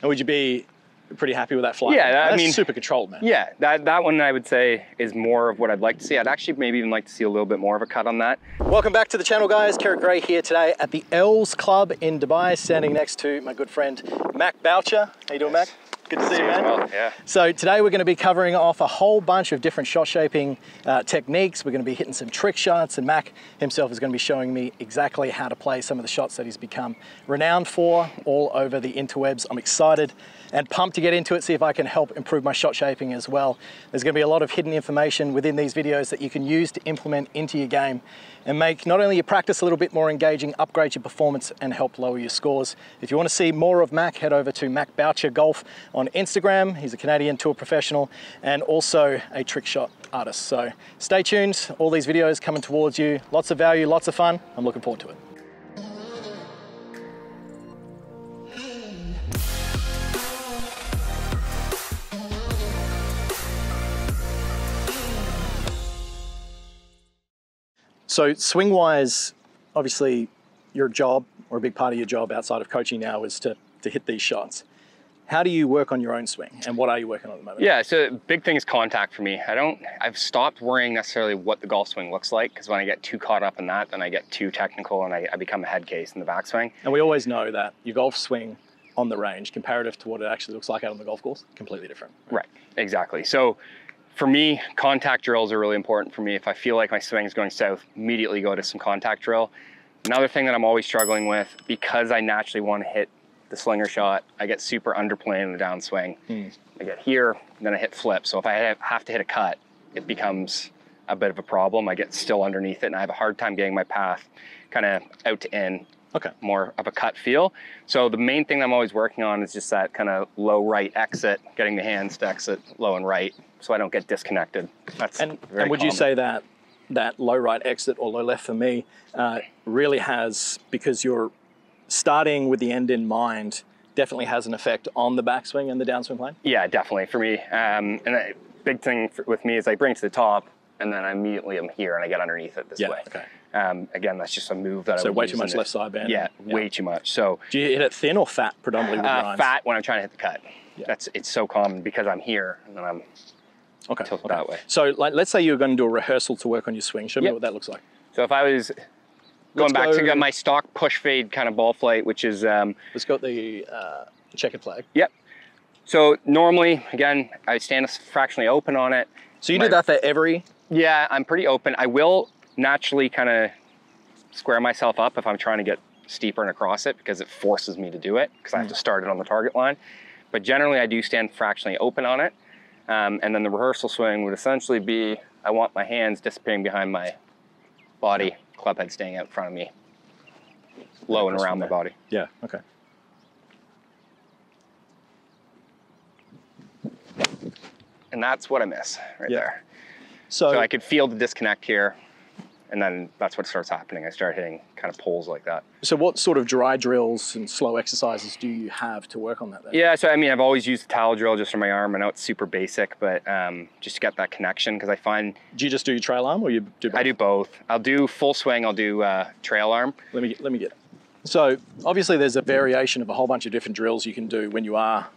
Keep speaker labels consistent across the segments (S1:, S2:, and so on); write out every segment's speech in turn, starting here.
S1: And would you be pretty happy with that flight?
S2: Yeah,
S1: I mean, super controlled, man.
S2: Yeah, that one I would say is more of what I'd like to see. I'd actually maybe even like to see a little bit more of a cut on that.
S1: Welcome back to the channel, guys. Kerrod Gray here today at the Els Club in Dubai, standing next to my good friend Mac Boucher. How you doing, Mac? Good to see you, man.
S2: Well, yeah.
S1: So today we're going to be covering off a whole bunch of different shot shaping techniques. We're going to be hitting some trick shots, and Mac himself is going to be showing me exactly how to play some of the shots that he's become renowned for all over the interwebs. I'm excited and pumped to get into it, see if I can help improve my shot shaping as well. There's going to be a lot of hidden information within these videos that you can use to implement into your game and make not only your practice a little bit more engaging, upgrade your performance and help lower your scores. If you want to see more of Mac, head over to Mac Boucher Golf on Instagram. He's a Canadian tour professional and also a trick shot artist. So stay tuned, all these videos coming towards you. Lots of value, lots of fun. I'm looking forward to it. So swing-wise, obviously your job, or a big part of your job outside of coaching now, is to hit these shots. How do you work on your own swing, and what are you working on at the moment?
S2: Yeah, so big thing is contact for me. I've stopped worrying necessarily what the golf swing looks like, because when I get too caught up in that, then I get too technical and I become a head case in the backswing. And
S1: we always know that your golf swing on the range, comparative to what it actually looks like out on the golf course, completely different.
S2: Right, exactly. So for me, contact drills are really important for me. If I feel like my swing is going south, immediately go to some contact drill. Another thing that I'm always struggling with, because I naturally want to hit the slinger shot, I get super underplaying in the downswing. I get here, and then I hit flip. So if I have to hit a cut, it becomes a bit of a problem. I get still underneath it, and I have a hard time getting my path kind of out to in. Okay. More of a cut feel. So the main thing I'm always working on is just that kind of low right exit, getting the hands to exit low and right, so I don't get disconnected. That's
S1: and would you say that low right exit or low left for me really has, because you're starting with the end in mind, definitely has an effect on the backswing and the downswing plane? Yeah,
S2: definitely for me. And a big thing with me is I bring it to the top, and then I immediately am here and I get underneath it this way. Okay. Again, that's just a move that I would use.
S1: So way too much left side band.
S2: Yeah, way too much. So
S1: do you hit it thin or fat predominantly with your irons?
S2: Fat when I'm trying to hit the cut. Yeah. It's so common because I'm here and then I'm tilted that way.
S1: So like, let's say you're going to do a rehearsal to work on your swing. Show me what that looks like.
S2: So if I was going back to my stock push fade kind of ball flight, which is
S1: let's go with the checkered flag.
S2: Yep. So normally, again, I stand fractionally open on it.
S1: So you do that for every?
S2: Yeah, I'm pretty open. I will naturally kind of square myself up if I'm trying to get steeper and across it, because it forces me to do it, because I have to start it on the target line. But generally I do stand fractionally open on it. And then the rehearsal swing would essentially be, I want my hands disappearing behind my body, club head staying out in front of me, low and around my body.
S1: Yeah, okay.
S2: And that's what I miss right there. So I could feel the disconnect here, and then that's what starts happening. I start hitting kind of poles like that.
S1: So what sort of dry drills and slow exercises do you have to work on that then?
S2: Yeah, so I mean, I've always used the towel drill just on my arm. I know it's super basic, but just to get that connection, because I find...
S1: Do you just do your trail arm, or you do both?
S2: I do both. I'll do full swing, I'll do trail arm.
S1: Let me get it. So obviously there's a variation of a whole bunch of different drills you can do when you are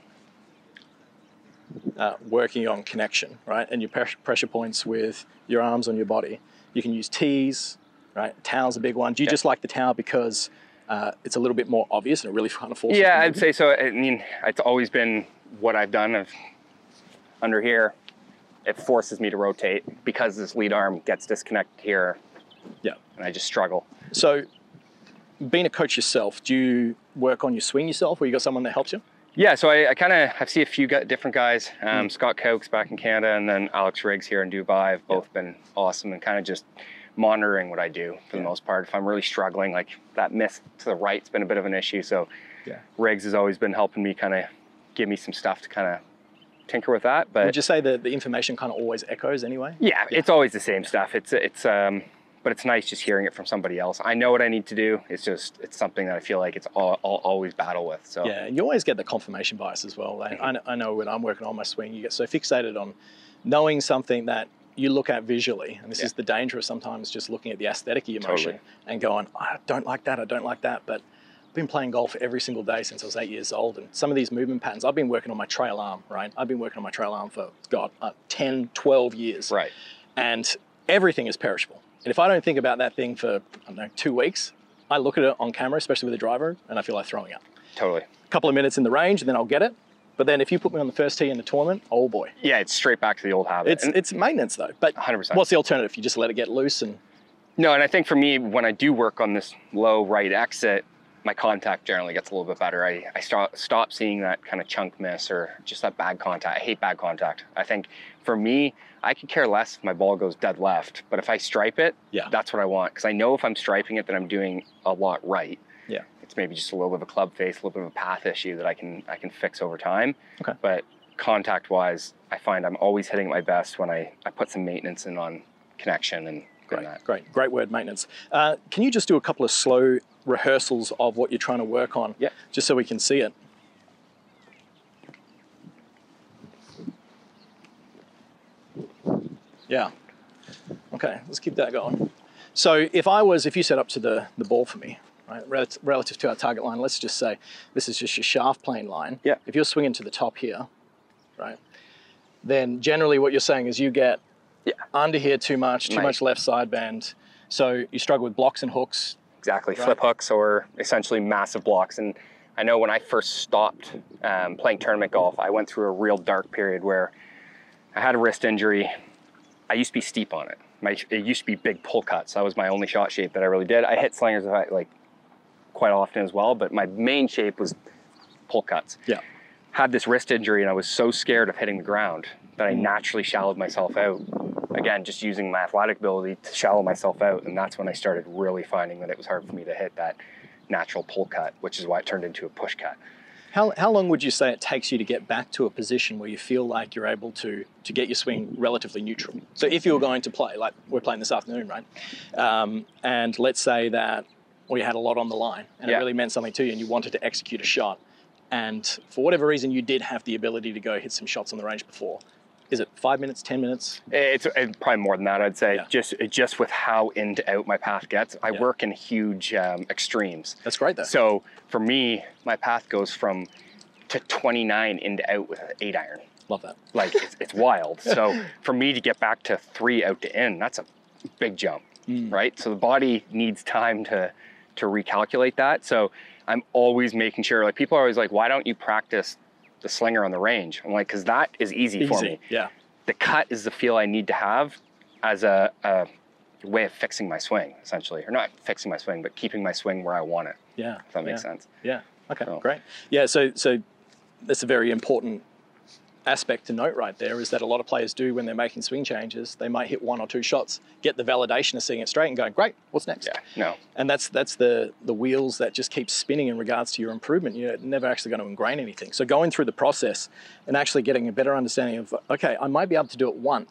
S1: working on connection, right? And your pressure points with your arms on your body. You can use tees, right? Towel's a big one. Do you just like the towel because it's a little bit more obvious and it really kind of forces?
S2: Yeah, I'd say so. I mean, it's always been what I've done under here. It forces me to rotate because this lead arm gets disconnected here. Yeah. And I just struggle.
S1: So being a coach yourself, do you work on your swing yourself, or you got someone that helps you?
S2: Yeah, so I see a few different guys. Scott Cokes back in Canada, and then Alex Riggs here in Dubai have both been awesome, and kind of just monitoring what I do for the most part. If I'm really struggling, like that miss to the right's been a bit of an issue, so Riggs has always been helping me kind of give me some stuff to kind of tinker with that. But
S1: would you say that the information kind of always echoes anyway?
S2: Yeah, it's always the same stuff. But it's nice just hearing it from somebody else. I know what I need to do. It's something that I feel like I'll always battle with. So
S1: yeah, you always get the confirmation bias as well. Like, I know when I'm working on my swing, you get so fixated on knowing something that you look at visually, and this is the danger of sometimes just looking at the aesthetic of your motion and going, I don't like that, I don't like that. But been playing golf every single day since I was 8 years old, and some of these movement patterns, I've been working on my trail arm, right? I've been working on my trail arm for, God, 10, 12 years.
S2: Right.
S1: And everything is perishable. And if I don't think about that thing for, I don't know, 2 weeks, I look at it on camera, especially with a driver, and I feel like throwing up.
S2: Totally.
S1: A couple of minutes in the range, and then I'll get it. But then if you put me on the first tee in the tournament, oh boy.
S2: Yeah, it's straight back to the old habit.
S1: It's maintenance though. But
S2: 100%.
S1: What's the alternative? You just let it get loose and...
S2: No, and I think for me, when I do work on this low right exit, my contact generally gets a little bit better. I stop seeing that kind of chunk miss or just that bad contact. I hate bad contact. I think for me, I could care less if my ball goes dead left, but if I stripe it, that's what I want. Because I know if I'm striping it, then I'm doing a lot right. Yeah. It's maybe just a little bit of a club face, a little bit of a path issue that I can fix over time. Okay. But contact-wise, I find I'm always hitting my best when I put some maintenance in on connection and that.
S1: Great word, maintenance. Can you just do a couple of slow rehearsals of what you're trying to work on? Yeah. Just so we can see it. Yeah. Okay, let's keep that going. So if you set up to the ball for me, right, relative to our target line, let's just say this is just your shaft plane line. Yeah. If you're swinging to the top here, right, then generally what you're saying is you get under here too much left side bend. So you struggle with blocks and hooks.
S2: Exactly, right? Flip hooks or essentially massive blocks. And I know when I first stopped playing tournament golf, I went through a real dark period where I had a wrist injury. I used to be steep on it. It used to be big pull cuts. That was my only shot shape that I really did. I hit slingers like quite often as well, but my main shape was pull cuts. Yeah. Had this wrist injury and I was so scared of hitting the ground that I naturally shallowed myself out. Again, just using my athletic ability to shallow myself out. And that's when I started really finding that it was hard for me to hit that natural pull cut, which is why it turned into a push cut.
S1: How long would you say it takes you to get back to a position where you feel like you're able to get your swing relatively neutral? So if you were going to play, like we're playing this afternoon, right? And let's say that you had a lot on the line and it really meant something to you and you wanted to execute a shot. And for whatever reason, you did have the ability to go hit some shots on the range before. Is it 5 minutes, 10 minutes?
S2: It's probably more than that, I'd say. Yeah. Just with how in to out my path gets. I work in huge extremes.
S1: That's great though.
S2: So for me, my path goes from to 29 in to out with an 8-iron.
S1: Love that.
S2: Like it's wild. So for me to get back to 3 out to in, that's a big jump, right? So the body needs time to recalculate that. So I'm always making sure, like people are always like, why don't you practice the slinger on the range? I'm like, because that is easy for me. Yeah. The cut is the feel I need to have as a way of fixing my swing, essentially. Or not fixing my swing, but keeping my swing where I want it. Yeah. If that makes sense.
S1: Yeah. Okay, great. Yeah, so that's a very important aspect to note right there, is that a lot of players do when they're making swing changes, they might hit 1 or 2 shots, get the validation of seeing it straight and going, great, what's next?
S2: Yeah, no.
S1: And that's the wheels that just keep spinning in regards to your improvement. You're never actually going to ingrain anything. So going through the process and actually getting a better understanding of, okay, I might be able to do it once,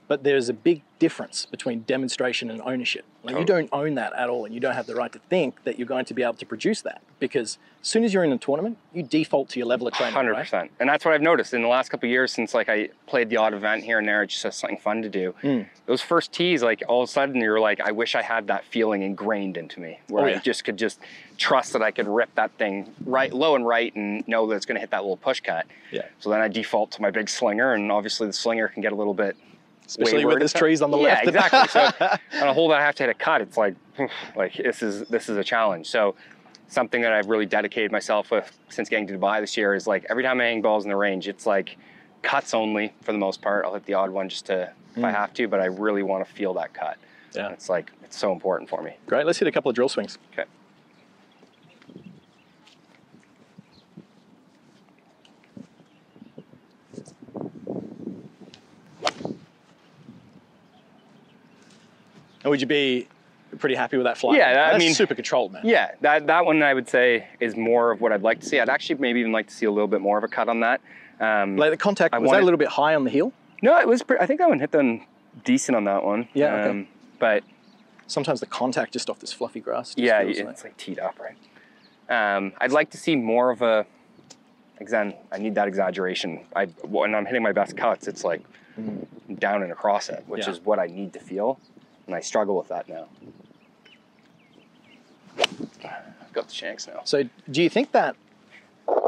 S1: but there's a big difference between demonstration and ownership. Like you don't own that at all, and you don't have the right to think that you're going to be able to produce that, because as soon as you're in a tournament, you default to your level of training.
S2: 100%.
S1: Right?
S2: And that's what I've noticed in the last couple of years since like I played the odd event here and there, just as something fun to do. Those first tees, like all of a sudden you're like, I wish I had that feeling ingrained into me, where I just could trust that I could rip that thing low and right and know that it's going to hit that little push cut. Yeah. So then I default to my big slinger, and obviously the slinger can get a little bit,
S1: especially when there's trees on the left.
S2: Yeah, exactly. So on a hole that I have to hit a cut, it's like this is a challenge. So something that I've really dedicated myself with since getting to Dubai this year is like every time I hang balls in the range, it's like cuts only for the most part. I'll hit the odd one just to if I have to, but I really want to feel that cut. Yeah, and it's so important for me.
S1: Great. Let's hit a couple of drill swings.
S2: Okay.
S1: And would you be pretty happy with that flight?
S2: Yeah,
S1: I mean, super controlled, man.
S2: Yeah, that one I would say is more of what I'd like to see. I'd actually maybe even like to see a little bit more of a cut on that.
S1: Like the contact, was that a little bit high on the heel?
S2: No, it was I think that one hit them decent on that one.
S1: Yeah, okay.
S2: But
S1: sometimes the contact just off this fluffy grass.
S2: Yeah, it's like teed up, right? I'd like to see more of a, again, I need that exaggeration. When I'm hitting my best cuts, it's like down and across it, which is what I need to feel. And I struggle with that now. I've got the shanks now.
S1: So do you think that,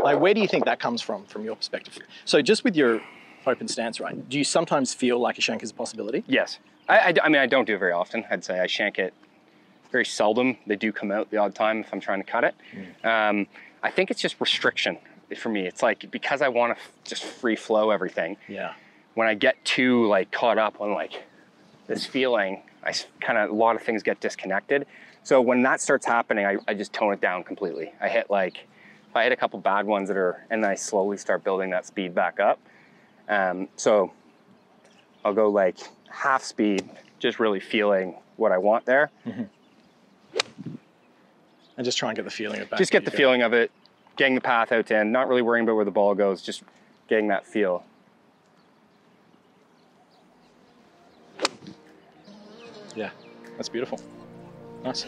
S1: like, where do you think that comes from your perspective? So just with your open stance, right, do you sometimes feel like a shank is a possibility?
S2: Yes. I mean, I don't do it very often. I'd say I shank it very seldom. They do come out the odd time if I'm trying to cut it. I think it's just restriction for me. It's like, because I want to just free flow everything.
S1: Yeah.
S2: When I get too like caught up on like this feeling, a lot of things get disconnected. So when that starts happening, I just tone it down completely. I hit like, if I hit a couple bad ones and then I slowly start building that speed back up. So I'll go like half speed, just really feeling what I want there.
S1: And just try and get the feeling of it.
S2: Just get the feeling of it, getting the path out to end, not really worrying about where the ball goes, just getting that feel.
S1: Yeah, that's beautiful. Nice.